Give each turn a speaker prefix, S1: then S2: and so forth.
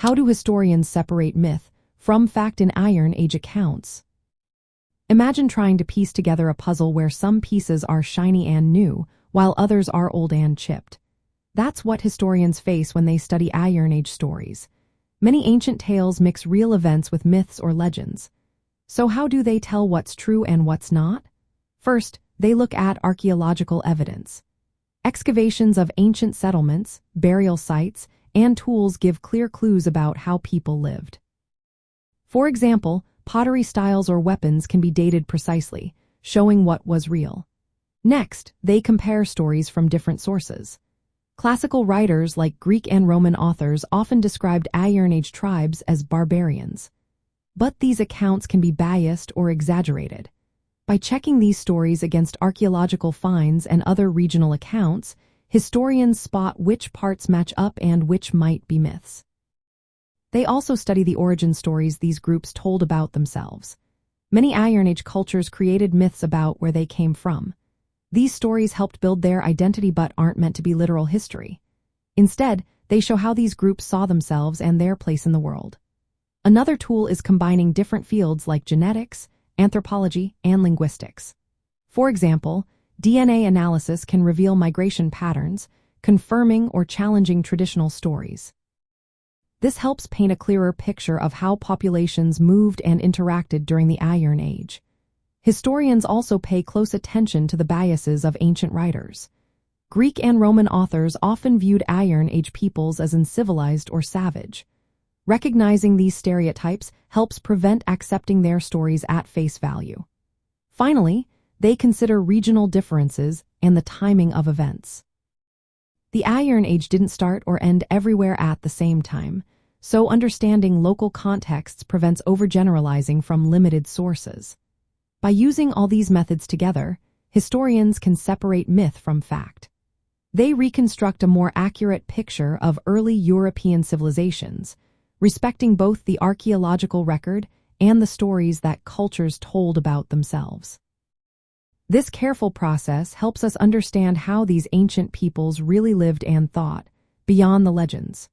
S1: How do historians separate myth from fact in Iron Age accounts? Imagine trying to piece together a puzzle where some pieces are shiny and new, while others are old and chipped. That's what historians face when they study Iron Age stories. Many ancient tales mix real events with myths or legends. So how do they tell what's true and what's not? First, they look at archaeological evidence. Excavations of ancient settlements, burial sites, and tools give clear clues about how people lived. For example, pottery styles or weapons can be dated precisely, showing what was real. Next, they compare stories from different sources. Classical writers like Greek and Roman authors often described Iron Age tribes as barbarians. But these accounts can be biased or exaggerated. By checking these stories against archaeological finds and other regional accounts, historians spot which parts match up and which might be myths. They also study the origin stories these groups told about themselves. Many Iron Age cultures created myths about where they came from. These stories helped build their identity but aren't meant to be literal history. Instead, they show how these groups saw themselves and their place in the world. Another tool is combining different fields like genetics, anthropology, and linguistics. For example, DNA analysis can reveal migration patterns, confirming or challenging traditional stories. This helps paint a clearer picture of how populations moved and interacted during the Iron Age. Historians also pay close attention to the biases of ancient writers. Greek and Roman authors often viewed Iron Age peoples as uncivilized or savage. Recognizing these stereotypes helps prevent accepting their stories at face value. Finally, they consider regional differences and the timing of events. The Iron Age didn't start or end everywhere at the same time, so understanding local contexts prevents overgeneralizing from limited sources. By using all these methods together, historians can separate myth from fact. They reconstruct a more accurate picture of early European civilizations, respecting both the archaeological record and the stories that cultures told about themselves. This careful process helps us understand how these ancient peoples really lived and thought, beyond the legends.